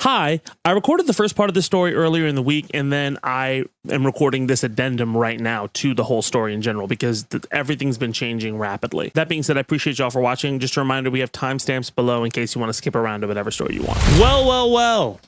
Hi, I recorded the first part of the story earlier in the week, and then I am recording this addendum right now to the whole story in general because everything's been changing rapidly. That being said, I appreciate y'all for watching. Just a reminder, we have timestamps below in case you want to skip around to whatever story you want. Well.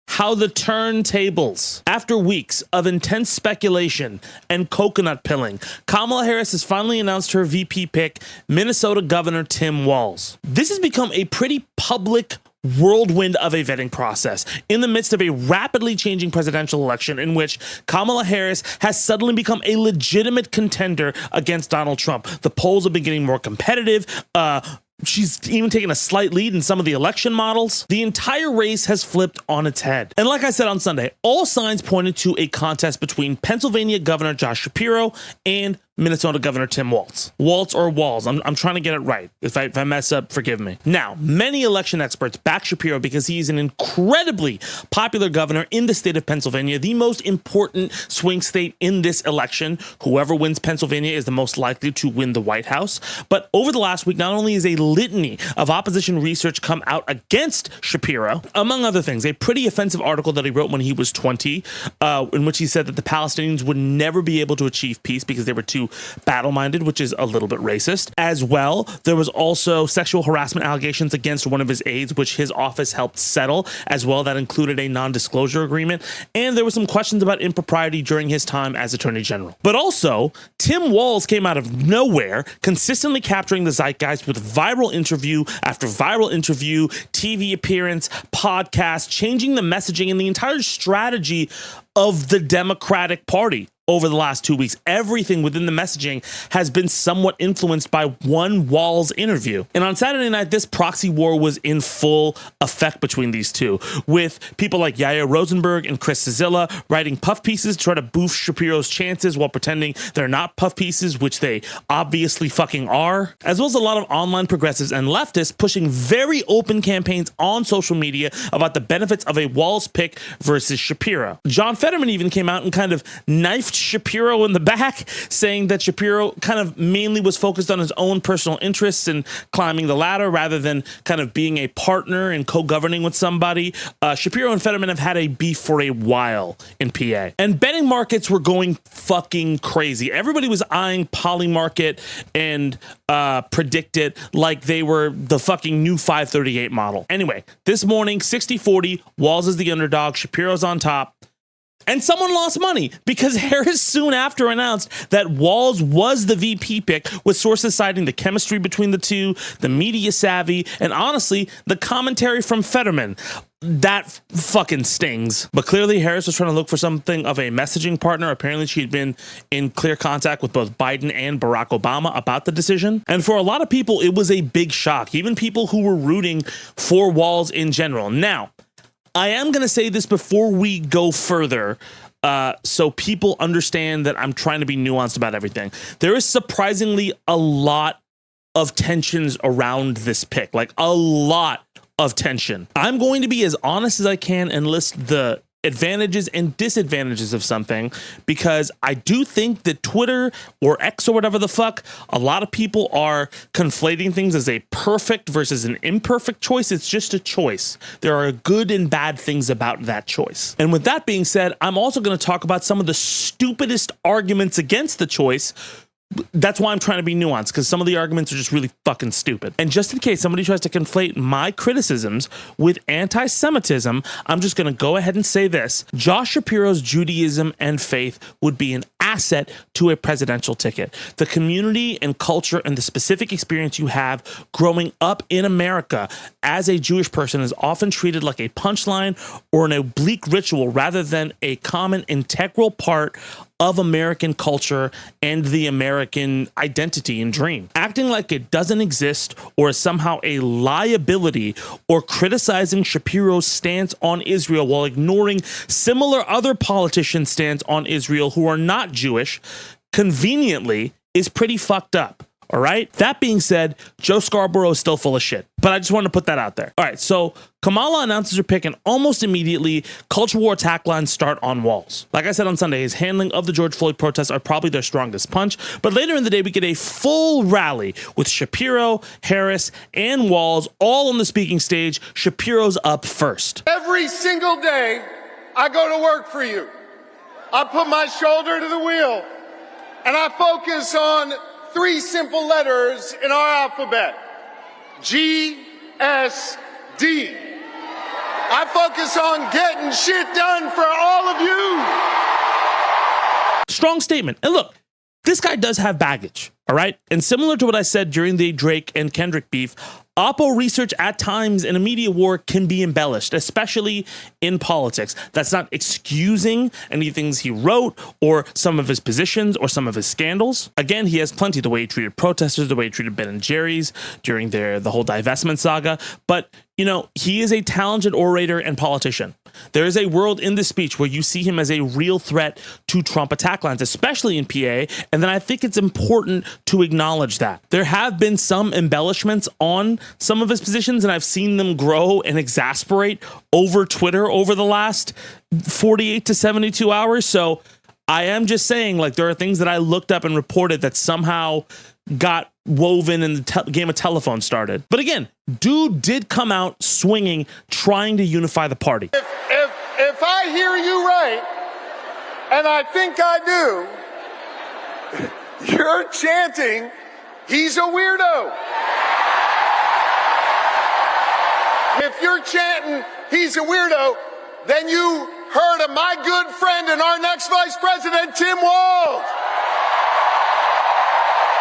How the turntables. After weeks of intense speculation and coconut pilling, Kamala Harris has finally announced her VP pick, Minnesota Governor Tim Walz. This has become a pretty public whirlwind of a vetting process in the midst of a rapidly changing presidential election in which Kamala Harris has suddenly become a legitimate contender against Donald Trump. The polls have been getting more competitive. She's even taken a slight lead in some of the election models. The entire race has flipped on its head. And like I said on Sunday, all signs pointed to a contest between Pennsylvania Governor Josh Shapiro and Minnesota Governor Tim Walz. Walz or Walz. I'm trying to get it right. If I mess up, forgive me. Now, many election experts back Shapiro because he's an incredibly popular governor in the state of Pennsylvania, the most important swing state in this election. Whoever wins Pennsylvania is the most likely to win the White House. But over the last week, not only is a litany of opposition research come out against Shapiro, among other things, a pretty offensive article that he wrote when he was 20, in which he said that the Palestinians would never be able to achieve peace because they were too battle-minded, which is a little bit racist. As well, there was also sexual harassment allegations against one of his aides, which his office helped settle as well. That included a non-disclosure agreement. And there were some questions about impropriety during his time as Attorney General. But also, Tim Walz came out of nowhere, consistently capturing the zeitgeist with viral interview after viral interview, TV appearance, podcast, changing the messaging and the entire strategy of the Democratic Party. Over the last 2 weeks, everything within the messaging has been somewhat influenced by one Walz interview. And on Saturday night, this proxy war was in full effect between these two, with people like Yair Rosenberg and Chris Cizilla writing puff pieces to try to boost Shapiro's chances while pretending they're not puff pieces, which they obviously fucking are, as well as a lot of online progressives and leftists pushing very open campaigns on social media about the benefits of a Walz pick versus Shapiro. John Fetterman even came out and kind of knifed Shapiro in the back, saying that Shapiro kind of mainly was focused on his own personal interests and climbing the ladder rather than kind of being a partner and co-governing with somebody. Shapiro and Fetterman have had a beef for a while in PA. And betting markets were going fucking crazy. Everybody was eyeing Polymarket and Predicted like they were the fucking new 538 model. Anyway, this morning, 60-40, Walz is the underdog, Shapiro's on top. And someone lost money because Harris soon after announced that Walz was the VP pick, with sources citing the chemistry between the two, the media savvy, and honestly, the commentary from Fetterman. That fucking stings. But clearly Harris was trying to look for something of a messaging partner. Apparently she had been in clear contact with both Biden and Barack Obama about the decision. And for a lot of people, it was a big shock, even people who were rooting for Walz in general. Now, I am going to say this before we go further, so people understand that I'm trying to be nuanced about everything. There is surprisingly a lot of tensions around this pick, like a lot of tension. I'm going to be as honest as I can and list the advantages and disadvantages of something, because I do think that Twitter or X or whatever the fuck, a lot of people are conflating things as a perfect versus an imperfect choice. It's just a choice. There are good and bad things about that choice. And with that being said, I'm also going to talk about some of the stupidest arguments against the choice. That's why I'm trying to be nuanced, because some of the arguments are just really fucking stupid. And just in case somebody tries to conflate my criticisms with anti-Semitism, I'm just going to go ahead and say this. Josh Shapiro's Judaism and faith would be an asset to a presidential ticket. The community and culture and the specific experience you have growing up in America as a Jewish person is often treated like a punchline or an oblique ritual rather than a common integral part of American culture and the American identity and dream. Acting like it doesn't exist or is somehow a liability, or criticizing Shapiro's stance on Israel while ignoring similar other politicians' stance on Israel who are not Jewish, conveniently, is pretty fucked up. All right. That being said, Joe Scarborough is still full of shit, but I just wanted to put that out there. All right. So Kamala announces her pick, and almost immediately, culture war attack lines start on Walz. Like I said on Sunday, his handling of the George Floyd protests are probably their strongest punch. But later in the day, we get a full rally with Shapiro, Harris, and Walz all on the speaking stage. Shapiro's up first. Every single day, I go to work for you. I put my shoulder to the wheel, and I focus on 3 simple letters in our alphabet. G-S-D. I focus on getting shit done for all of you. Strong statement. And look, this guy does have baggage, all right? And similar to what I said during the Drake and Kendrick beef, Oppo research at times in a media war can be embellished, especially in politics. That's not excusing any things he wrote or some of his positions or some of his scandals. Again, he has plenty, the way he treated protesters, the way he treated Ben and Jerry's during the whole divestment saga. But, you know, he is a talented orator and politician. There is a world in this speech where you see him as a real threat to Trump attack lines, especially in PA. And then I think it's important to acknowledge that. There have been some embellishments on some of his positions, and I've seen them grow and exasperate over Twitter over the last 48 to 72 hours. So I am just saying, like, there are things that I looked up and reported that somehow got woven in the game of telephone started. But again, dude did come out swinging, trying to unify the party. If I hear you right, and I think I do, you're chanting, he's a weirdo. If you're chanting, he's a weirdo, then you heard of my good friend and our next vice president, Tim Walz.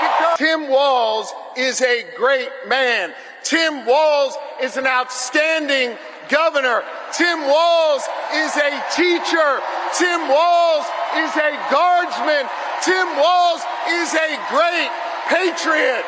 Because Tim Walz is a great man. Tim Walz is an outstanding governor. Tim Walz is a teacher. Tim Walz is a guardsman. Tim Walz is a great patriot.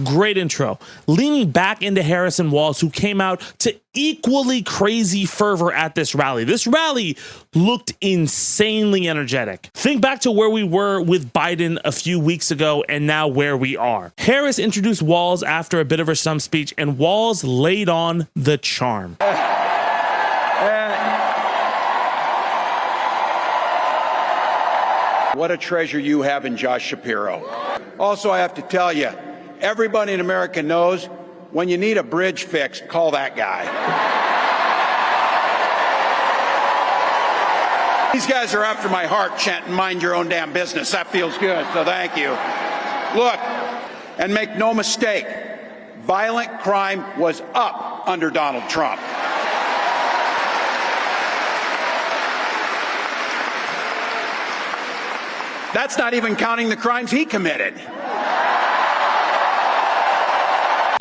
Great intro. Leaning back into Harris and Walz, who came out to equally crazy fervor at this rally. This rally looked insanely energetic. Think back to where we were with Biden a few weeks ago and now where we are. Harris introduced Walz after a bit of her stump speech, and Walz laid on the charm. What a treasure you have in Josh Shapiro. Also, I have to tell you, everybody in America knows when you need a bridge fixed, call that guy. These guys are after my heart, chanting, mind your own damn business. That feels good, so thank you. Look, and make no mistake, violent crime was up under Donald Trump. That's not even counting the crimes he committed.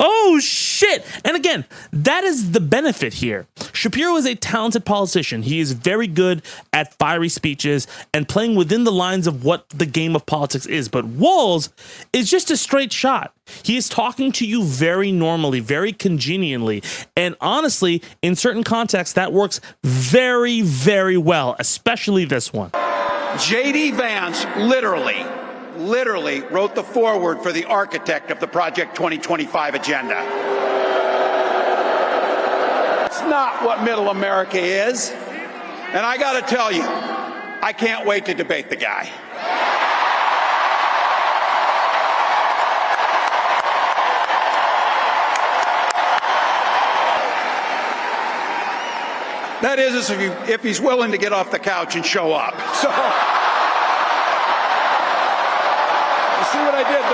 Oh, shit. And again, that is the benefit here. Shapiro is a talented politician. He is very good at fiery speeches and playing within the lines of what the game of politics is. But Walz is just a straight shot. He is talking to you very normally, very congenially. And honestly, in certain contexts, that works very, very well, especially this one. JD Vance literally wrote the foreword for the architect of the Project 2025 agenda. It's not what middle America is. And I got to tell you, I can't wait to debate the guy. That is if he's willing to get off the couch and show up. So, you see what I did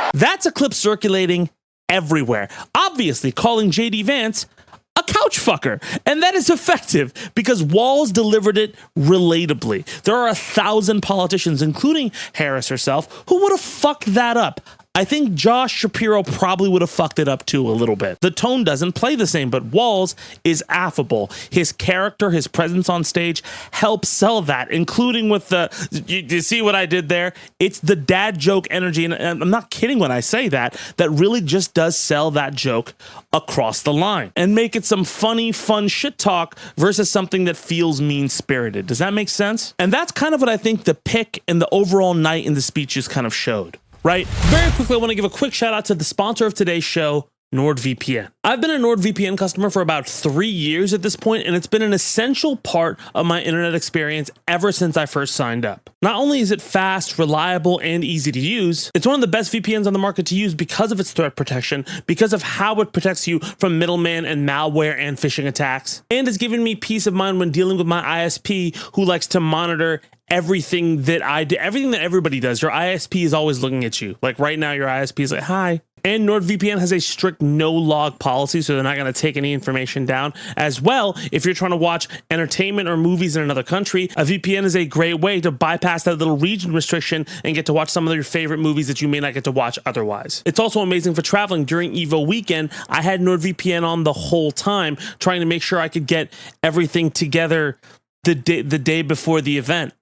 there? That's a clip circulating everywhere, obviously calling JD Vance a couch fucker. And that is effective because Walz delivered it relatably. There are 1,000 politicians, including Harris herself, who would have fucked that up. I think Josh Shapiro probably would have fucked it up too a little bit. The tone doesn't play the same, but Walz is affable. His character, his presence on stage helps sell that, including with the, you see what I did there? It's the dad joke energy, and I'm not kidding when I say that really just does sell that joke across the line and make it some funny, fun shit talk versus something that feels mean-spirited. Does that make sense? And that's kind of what I think the pick and the overall night in the speeches kind of showed. Right? Very quickly, I want to give a quick shout out to the sponsor of today's show, NordVPN. I've been a NordVPN customer for about 3 years at this point, and it's been an essential part of my internet experience ever since I first signed up. Not only is it fast, reliable, and easy to use, it's one of the best VPNs on the market to use because of its threat protection, because of how it protects you from middleman and malware and phishing attacks, and it's given me peace of mind when dealing with my ISP who likes to monitor everything that I do, everything that everybody does. Your ISP is always looking at you. Like right now, your ISP is like, hi. And NordVPN has a strict no log policy, so they're not going to take any information down. As well, if you're trying to watch entertainment or movies in another country, a VPN is a great way to bypass that little region restriction and get to watch some of your favorite movies that you may not get to watch otherwise. It's also amazing for traveling. During EVO weekend, I had NordVPN on the whole time, trying to make sure I could get everything together the day before the event.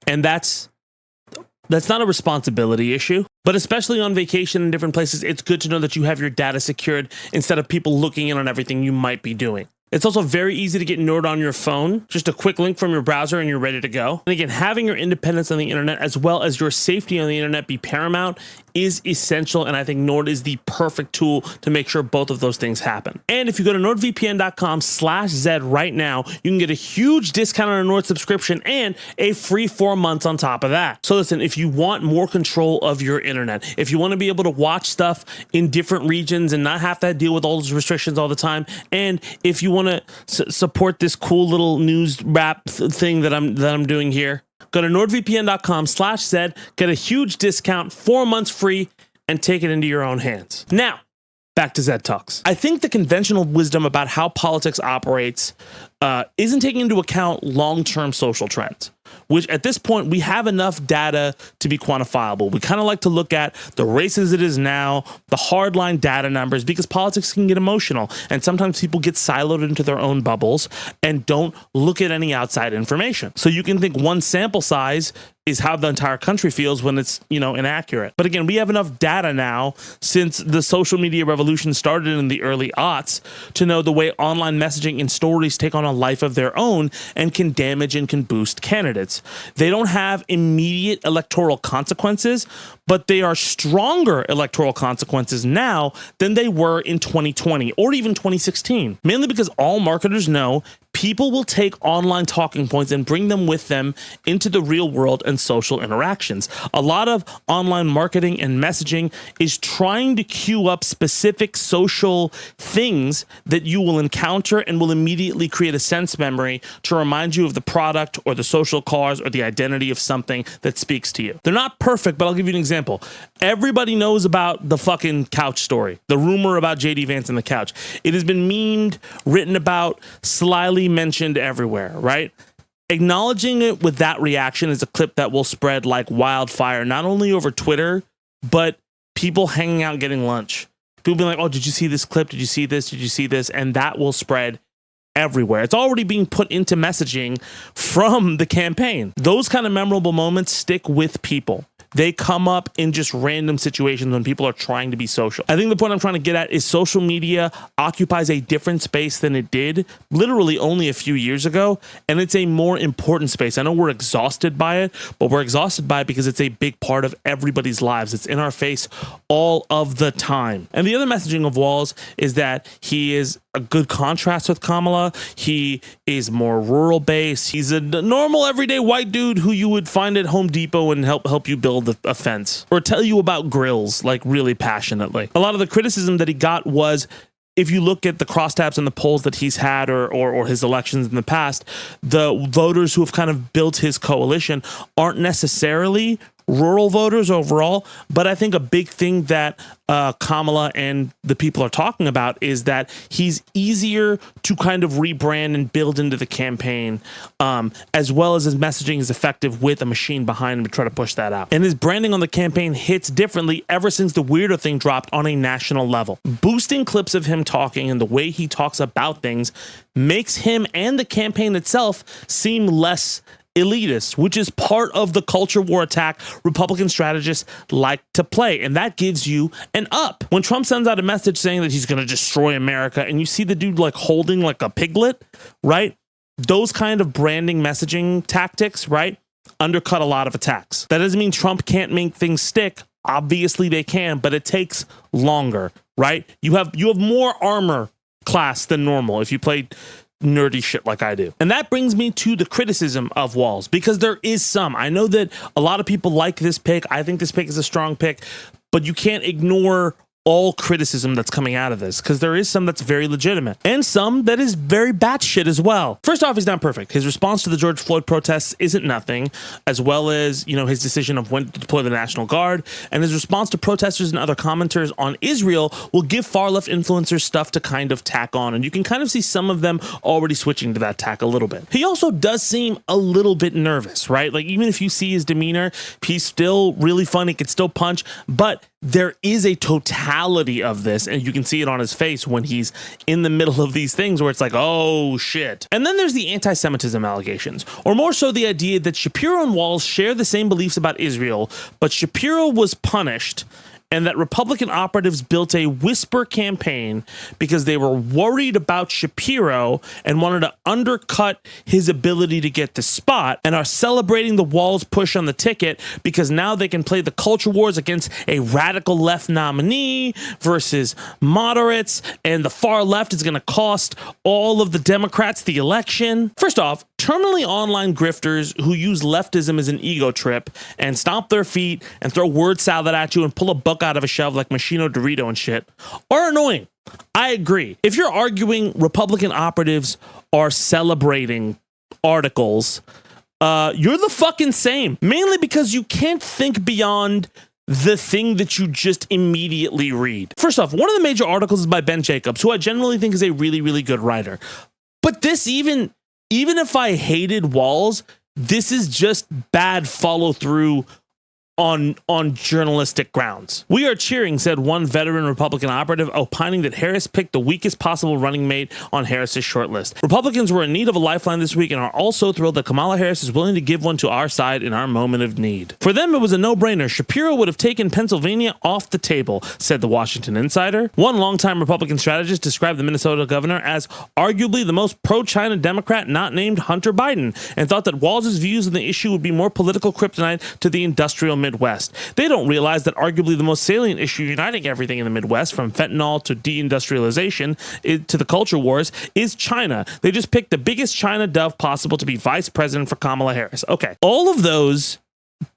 And that's not a responsibility issue, but especially on vacation in different places, it's good to know that you have your data secured instead of people looking in on everything you might be doing. It's also very easy to get Nord on your phone. Just a quick link from your browser and you're ready to go. And again, having your independence on the internet as well as your safety on the internet be paramount is essential. And I think Nord is the perfect tool to make sure both of those things happen. And if you go to nordvpn.com/Zed right now, you can get a huge discount on a Nord subscription and a free 4 months on top of that. So listen, if you want more control of your internet, if you want to be able to watch stuff in different regions and not have to deal with all those restrictions all the time, and if you want to support this cool little news wrap thing that I'm doing here, go to nordvpn.com/Zed, get a huge discount, 4 months free, and take it into your own hands. Now, back to Zed Talks. I think the conventional wisdom about how politics operates isn't taking into account long-term social trends, which at this point, we have enough data to be quantifiable. We kind of like to look at the race as it is now, the hardline data numbers, because politics can get emotional. And sometimes people get siloed into their own bubbles and don't look at any outside information. So you can think one sample size is how the entire country feels when it's, inaccurate. But again, we have enough data now since the social media revolution started in the early aughts to know the way online messaging and stories take on a life of their own and can damage and can boost candidates. They don't have immediate electoral consequences, but they are stronger electoral consequences now than they were in 2020 or even 2016, mainly because all marketers know people will take online talking points and bring them with them into the real world and social interactions. A lot of online marketing and messaging is trying to queue up specific social things that you will encounter and will immediately create a sense memory to remind you of the product or the social cause or the identity of something that speaks to you. They're not perfect, but I'll give you an example. Everybody knows about the fucking couch story, the rumor about JD Vance and the couch. It has been memed, written about, slyly mentioned everywhere, right? Acknowledging it with that reaction is a clip that will spread like wildfire, not only over Twitter, but people hanging out getting lunch. People being like, oh, did you see this clip? Did you see this? Did you see this? And that will spread everywhere. It's already being put into messaging from the campaign. Those kind of memorable moments stick with people. They come up in just random situations when people are trying to be social. I think the point I'm trying to get at is social media occupies a different space than it did literally only a few years ago, and it's a more important space. I know we're exhausted by it, but we're exhausted by it because it's a big part of everybody's lives. It's in our face all of the time. And the other messaging of Walz is that he is a good contrast with Kamala. He is more rural based. He's a normal everyday white dude who you would find at Home Depot and help you build a fence or tell you about grills like really passionately. A lot of the criticism that he got was, if you look at the crosstabs and the polls that he's had or his elections in the past, the voters who have kind of built his coalition aren't necessarily rural voters overall. But I think a big thing that Kamala and the people are talking about is that he's easier to kind of rebrand and build into the campaign, as well as his messaging is effective with a machine behind him to try to push that out. And his branding on the campaign hits differently ever since the weirdo thing dropped on a national level. Boosting clips of him talking and the way he talks about things makes him and the campaign itself seem less elitist, which is part of the culture war attack Republican strategists like to play. And that gives you an up. When Trump sends out a message saying that he's going to destroy America, and you see the dude like holding like a piglet, right? Those kind of branding messaging tactics, right, undercut a lot of attacks. That doesn't mean Trump can't make things stick. Obviously they can, but it takes longer, right? You have more armor class than normal if you play nerdy shit like I do. And that brings me to the criticism of Walz, because there is some. I know that a lot of people like this pick. I think this pick is a strong pick, but you can't ignore all criticism that's coming out of this, because there is some that's very legitimate and some that is very batshit as well. First off, he's not perfect. His response to the George Floyd protests isn't nothing, as well as, you know, his decision of when to deploy the National Guard, and his response to protesters and other commenters on Israel will give far left influencers stuff to kind of tack on, and you can kind of see some of them already switching to that tack a little bit. He also does seem a little bit nervous, right? Like, even if you see his demeanor, he's still really funny, can still punch, but there is a totality of this, and you can see it on his face when he's in the middle of these things where it's like, oh shit. And then there's the anti-Semitism allegations, or more so the idea that Shapiro and Walz share the same beliefs about Israel, but Shapiro was punished, and that Republican operatives built a whisper campaign because they were worried about Shapiro and wanted to undercut his ability to get the spot, and are celebrating the Walz push on the ticket because now they can play the culture wars against a radical left nominee versus moderates, and the far left is going to cost all of the Democrats the election. First off, terminally online grifters who use leftism as an ego trip and stomp their feet and throw word salad at you and pull a book out of a shelf like Machino Dorito and shit are annoying. I agree. If you're arguing Republican operatives are celebrating articles, you're the fucking same. Mainly because you can't think beyond the thing that you just immediately read. First off, one of the major articles is by Ben Jacobs, who I generally think is a really, really good writer. But this even if I hated Walz, this is just bad follow through on journalistic grounds. We are cheering, said one veteran Republican operative, opining that Harris picked the weakest possible running mate on Harris's short list. Republicans were in need of a lifeline this week and are also thrilled that Kamala Harris is willing to give one to our side in our moment of need. For them, it was a no-brainer. Shapiro would have taken Pennsylvania off the table, said the Washington Insider. One longtime Republican strategist described the Minnesota governor as arguably the most pro-China Democrat not named Hunter Biden, and thought that Walz's views on the issue would be more political kryptonite to the industrial Midwest. They don't realize that arguably the most salient issue uniting everything in the Midwest, from fentanyl to deindustrialization to the culture wars, is China. They just picked the biggest China dove possible to be vice president for Kamala Harris. Okay, all of those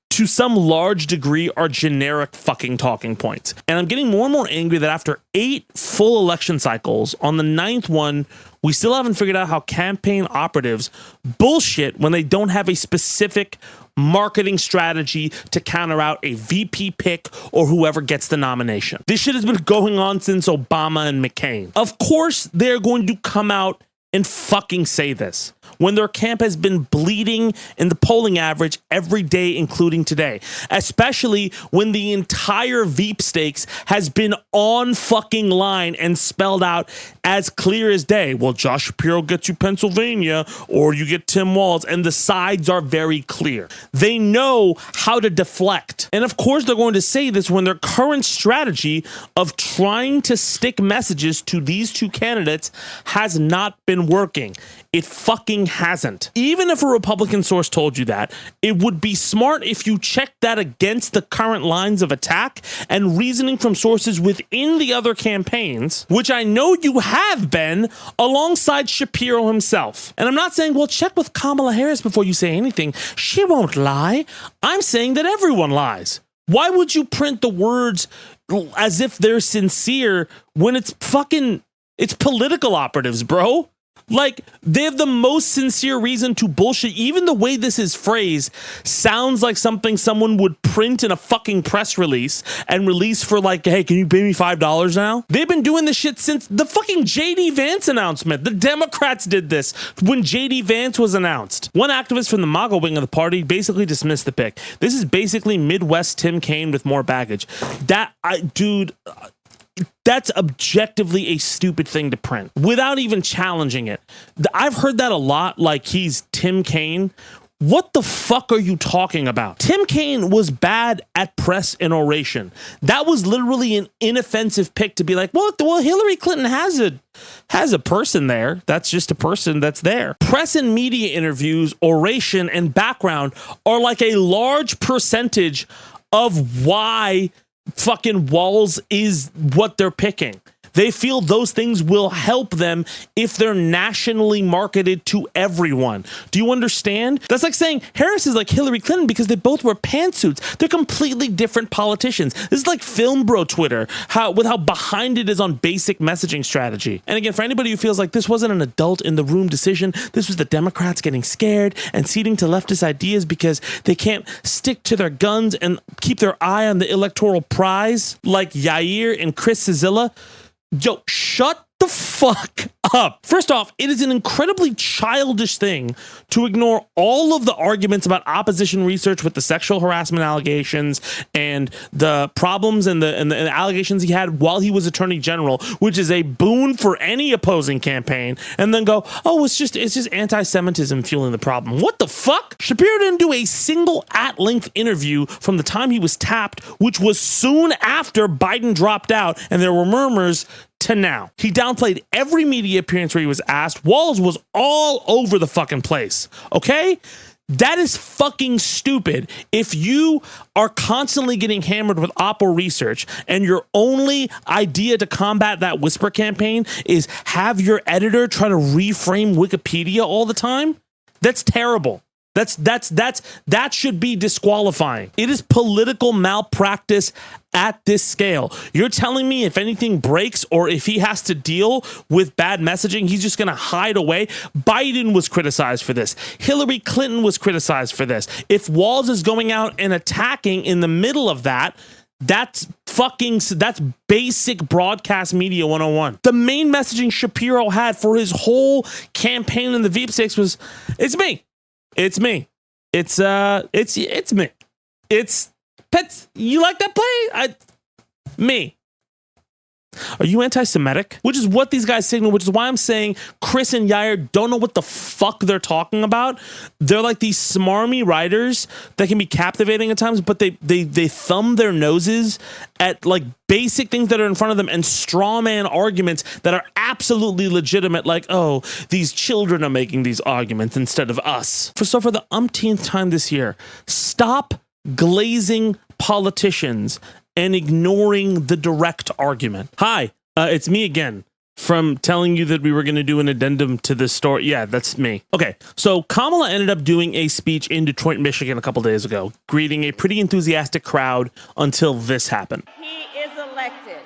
to some large degree are generic fucking talking points. And I'm getting more and more angry that after 8 full election cycles, on the 9th one, we still haven't figured out how campaign operatives bullshit when they don't have a specific marketing strategy to counter out a VP pick or whoever gets the nomination. This shit has been going on since Obama and McCain. Of course, they're going to come out and fucking say this when their camp has been bleeding in the polling average every day, including today, especially when the entire Veep stakes has been on fucking line and spelled out as clear as day. Well, Josh Shapiro gets you Pennsylvania, or you get Tim Walz, and the sides are very clear. They know how to deflect. And of course, they're going to say this when their current strategy of trying to stick messages to these two candidates has not been working. It fucking hasn't. Even if a Republican source told you that, it would be smart if you checked that against the current lines of attack and reasoning from sources within the other campaigns, which I know you have been, alongside Shapiro himself. And I'm not saying, well, check with Kamala Harris before you say anything. She won't lie. I'm saying that everyone lies. Why would you print the words as if they're sincere when it's political operatives, bro? Like, they have the most sincere reason to bullshit. Even the way this is phrased sounds like something someone would print in a fucking press release and release for like, hey, can you pay me $5 now? They've been doing this shit since the fucking JD Vance announcement. The Democrats did this when JD Vance was announced. One activist from the MAGA wing of the party basically dismissed the pick. This is basically Midwest Tim Kaine with more baggage. That's objectively a stupid thing to print without even challenging it. I've heard that a lot, like he's Tim Kaine. What the fuck are you talking about? Tim Kaine was bad at press and oration. That was literally an inoffensive pick to be like, well, Hillary Clinton has a person there. That's just a person that's there. Press and media interviews, oration, and background are like a large percentage of why fucking Walz is what they're picking. They feel those things will help them if they're nationally marketed to everyone. Do you understand? That's like saying Harris is like Hillary Clinton because they both wear pantsuits. They're completely different politicians. This is like film bro Twitter, how behind it is on basic messaging strategy. And again, for anybody who feels like this wasn't an adult in the room decision, this was the Democrats getting scared and ceding to leftist ideas because they can't stick to their guns and keep their eye on the electoral prize like Yair and Chris Cizilla. Yo, shut the fuck up. First off, it is an incredibly childish thing to ignore all of the arguments about opposition research with the sexual harassment allegations and the problems and the allegations he had while he was attorney general, which is a boon for any opposing campaign, and then go, oh, it's just anti-Semitism fueling the problem. What the fuck? Shapiro didn't do a single at-length interview from the time he was tapped, which was soon after Biden dropped out and there were murmurs, to now. He downplayed every media appearance where he was asked. Walz was all over the fucking place. Okay? That is fucking stupid. If you are constantly getting hammered with Oppo research and your only idea to combat that whisper campaign is have your editor try to reframe Wikipedia all the time, that's terrible. That should be disqualifying. It is political malpractice at this scale. You're telling me if anything breaks or if he has to deal with bad messaging, he's just going to hide away? Biden was criticized for this. Hillary Clinton was criticized for this. If Walz is going out and attacking in the middle of that, that's basic broadcast media 101. The main messaging Shapiro had for his whole campaign in the Vucsic was, it's me. It's me. It's me. It's pets. You like that play? Me. Are you anti-Semitic? Which is what these guys signal, which is why I'm saying Chris and Yair don't know what the fuck they're talking about. They're like these smarmy writers that can be captivating at times, but they thumb their noses at like basic things that are in front of them and straw man arguments that are absolutely legitimate, like, oh, these children are making these arguments instead of us. So for the umpteenth time this year, stop glazing politicians and ignoring the direct argument. Hi, it's me again from telling you that we were going to do an addendum to this story. Yeah, that's me. Okay, so Kamala ended up doing a speech in Detroit, Michigan a couple days ago, greeting a pretty enthusiastic crowd until this happened. He is elected.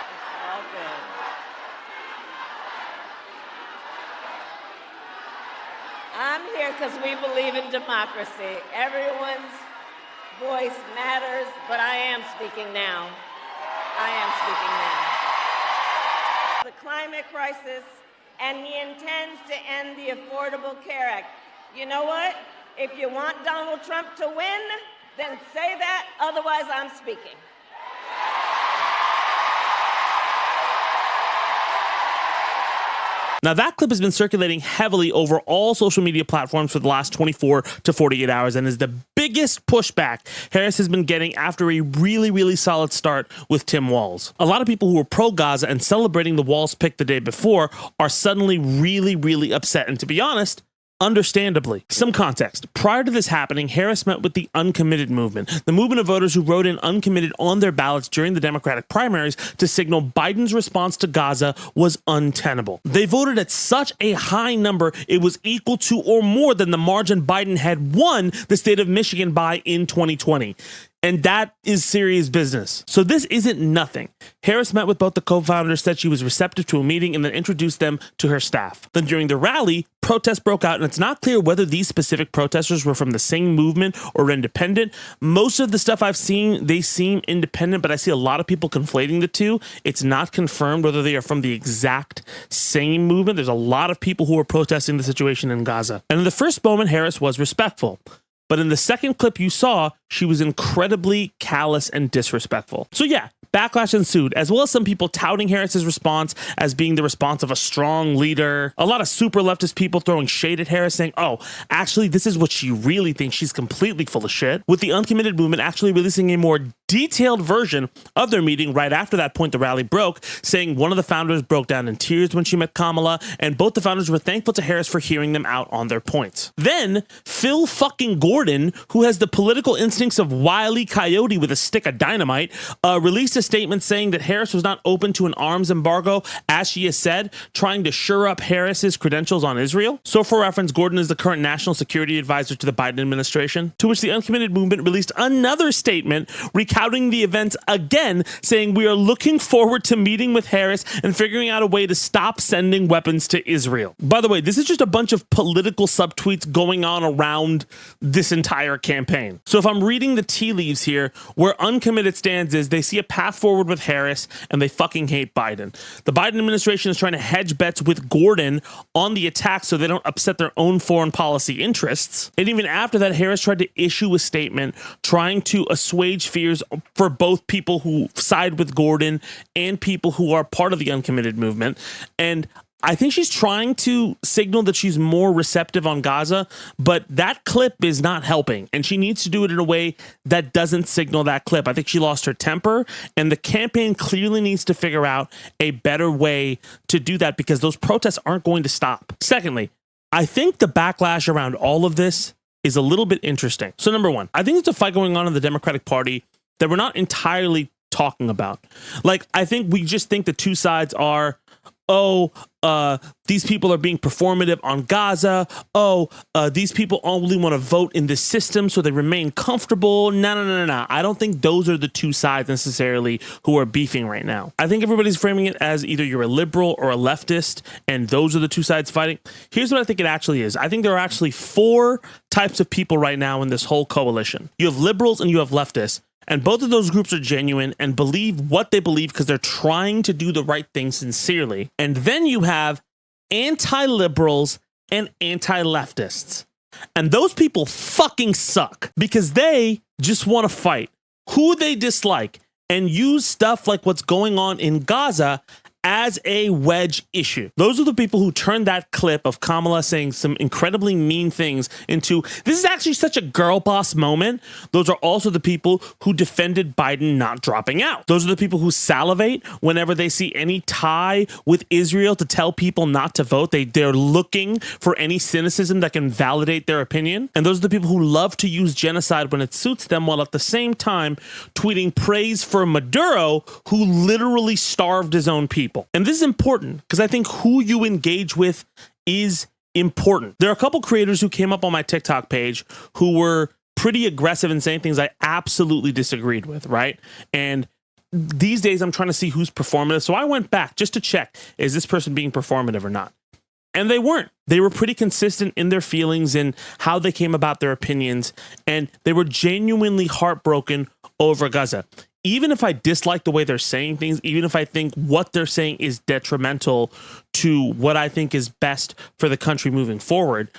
It's all good. I'm here because we believe in democracy. Everyone's voice matters, but I am speaking now. The climate crisis, and he intends to end the Affordable Care Act. You know what? If you want Donald Trump to win, then say that, otherwise I'm speaking. Now, that clip has been circulating heavily over all social media platforms for the last 24 to 48 hours and is the biggest pushback Harris has been getting after a really, really solid start with Tim Walz. A lot of people who were pro-Gaza and celebrating the Walz pick the day before are suddenly really, really upset. And to be honest, understandably. Some context. Prior to this happening, Harris met with the uncommitted movement, the movement of voters who wrote in uncommitted on their ballots during the Democratic primaries to signal Biden's response to Gaza was untenable. They voted at such a high number, it was equal to or more than the margin Biden had won the state of Michigan by in 2020. And that is serious business. So this isn't nothing. Harris met with both the co-founders, said she was receptive to a meeting, and then introduced them to her staff. Then during the rally, protests broke out, and it's not clear whether these specific protesters were from the same movement or independent. Most of the stuff I've seen, they seem independent, but I see a lot of people conflating the two. It's not confirmed whether they are from the exact same movement. There's a lot of people who are protesting the situation in Gaza. And in the first moment, Harris was respectful. But in the second clip you saw, she was incredibly callous and disrespectful. So yeah, backlash ensued, as well as some people touting Harris's response as being the response of a strong leader. A lot of super leftist people throwing shade at Harris, saying, oh, actually, this is what she really thinks. She's completely full of shit. With the uncommitted movement actually releasing a more detailed version of their meeting right after that point the rally broke, saying one of the founders broke down in tears when she met Kamala, and both the founders were thankful to Harris for hearing them out on their points. Then Phil fucking Gordon, who has the political instincts of Wile E. Coyote with a stick of dynamite, released a statement saying that Harris was not open to an arms embargo, as she has said, trying to shore up Harris's credentials on Israel. So for reference, Gordon is the current national security advisor to the Biden administration, to which the uncommitted movement released another statement recounting the events again, saying we are looking forward to meeting with Harris and figuring out a way to stop sending weapons to Israel. By the way, this is just a bunch of political subtweets going on around this entire campaign. So if I'm reading the tea leaves here, where uncommitted stands is they see a path forward with Harris and they fucking hate Biden. The Biden administration is trying to hedge bets with Gordon on the attack so they don't upset their own foreign policy interests. And even after that, Harris tried to issue a statement trying to assuage fears for both people who side with Gordon and people who are part of the uncommitted movement. And I think she's trying to signal that she's more receptive on Gaza, but that clip is not helping, and she needs to do it in a way that doesn't signal that clip. I think she lost her temper, and the campaign clearly needs to figure out a better way to do that, because those protests aren't going to stop. Secondly, I think the backlash around all of this is a little bit interesting. So number one, I think there's a fight going on in the Democratic Party that we're not entirely talking about. Like, I think we just think the two sides are, these people are being performative on Gaza. These people only want to vote in this system so they remain comfortable. No. I don't think those are the two sides necessarily who are beefing right now. I think everybody's framing it as either you're a liberal or a leftist, and those are the two sides fighting. Here's what I think it actually is. I think there are actually four types of people right now in this whole coalition. You have liberals and you have leftists. And both of those groups are genuine and believe what they believe because they're trying to do the right thing sincerely. And then you have anti-liberals and anti-leftists. And those people fucking suck because they just want to fight who they dislike and use stuff like what's going on in Gaza as a wedge issue. Those are the people who turned that clip of Kamala saying some incredibly mean things into, this is actually such a girl boss moment. Those are also the people who defended Biden not dropping out. Those are the people who salivate whenever they see any tie with Israel to tell people not to vote. They're looking for any cynicism that can validate their opinion. And those are the people who love to use genocide when it suits them, while at the same time tweeting praise for Maduro, who literally starved his own people. And this is important because I think who you engage with is important. There are a couple creators who came up on my TikTok page who were pretty aggressive in saying things I absolutely disagreed with, right? And these days I'm trying to see who's performative. So I went back just to check, is this person being performative or not? And they weren't. They were pretty consistent in their feelings and how they came about their opinions. And they were genuinely heartbroken over Gaza. Even if I dislike the way they're saying things, even if I think what they're saying is detrimental to what I think is best for the country moving forward,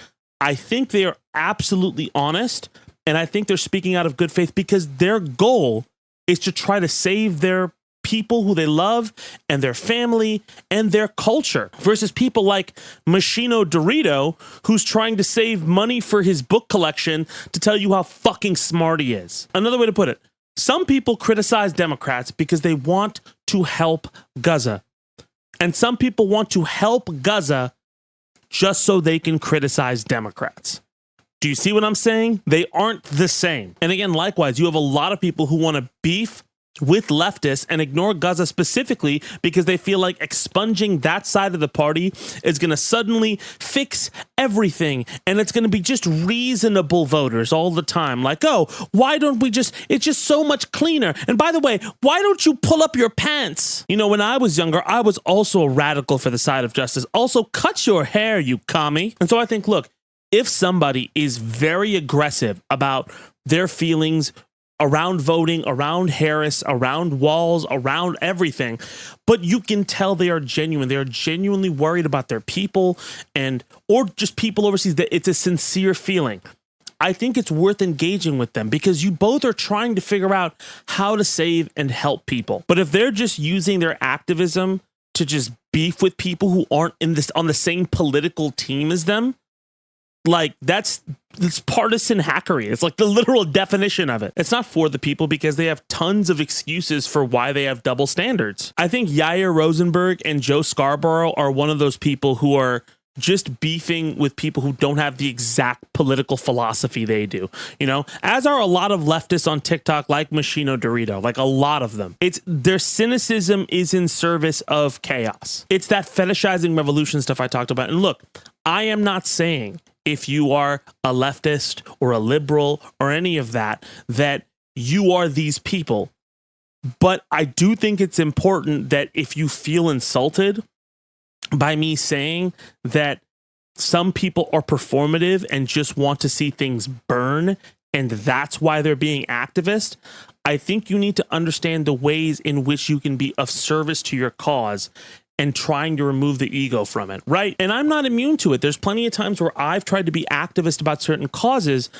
I think they are absolutely honest. And I think they're speaking out of good faith because their goal is to try to save their people who they love and their family and their culture, versus people like Machino Dorito, who's trying to save money for his book collection to tell you how fucking smart he is. Another way to put it, some people criticize Democrats because they want to help Gaza. And some people want to help Gaza just so they can criticize Democrats. Do you see what I'm saying? They aren't the same. And again, likewise, you have a lot of people who want to beef with leftists and ignore Gaza specifically because they feel like expunging that side of the party is going to suddenly fix everything, and it's going to be just reasonable voters all the time. Like, oh, why don't we just, it's just so much cleaner. And by the way, why don't you pull up your pants? You know, when I was younger, I was also a radical for the side of justice. Also, cut your hair, you commie. And so I think, look, if somebody is very aggressive about their feelings around voting, around Harris, around Walz, around everything, but you can tell they are genuine. They are genuinely worried about their people or just people overseas, that it's a sincere feeling. I think it's worth engaging with them because you both are trying to figure out how to save and help people. But if they're just using their activism to just beef with people who aren't on the same political team as them, like that's partisan hackery. It's like the literal definition of it. It's not for the people because they have tons of excuses for why they have double standards. I think Yair Rosenberg and Joe Scarborough are one of those people who are just beefing with people who don't have the exact political philosophy they do, you know, as are a lot of leftists on TikTok, like Machino Dorito, like a lot of them. It's their cynicism is in service of chaos. It's that fetishizing revolution stuff I talked about. And look, I am not saying if you are a leftist or a liberal or any of that, that you are these people. But I do think it's important that if you feel insulted by me saying that some people are performative and just want to see things burn, and that's why they're being activist, I think you need to understand the ways in which you can be of service to your cause and trying to remove the ego from it, right? And I'm not immune to it. There's plenty of times where I've tried to be activist about certain causes,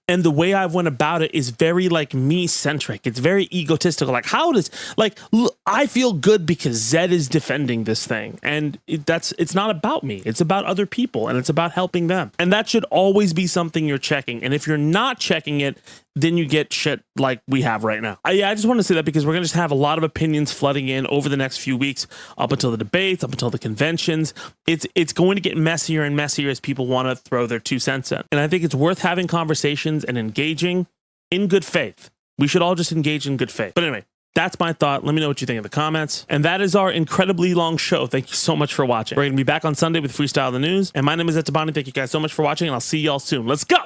and the way I've went about it is very like me-centric. It's very egotistical. Like, how does, like, I feel good because Zed is defending this thing. And it's not about me. It's about other people, and it's about helping them. And that should always be something you're checking. And if you're not checking it, then you get shit like we have right now. I just want to say that because we're going to just have a lot of opinions flooding in over the next few weeks, up until the debates, up until the conventions. It's going to get messier and messier as people want to throw their 2 cents in. And I think it's worth having conversations and engaging in good faith. We should all just engage in good faith. But anyway, that's my thought. Let me know what you think in the comments. And that is our incredibly long show. Thank you so much for watching. We're going to be back on Sunday with Freestyle the News. And my name is Tabani. Thank you guys so much for watching, and I'll see y'all soon. Let's go.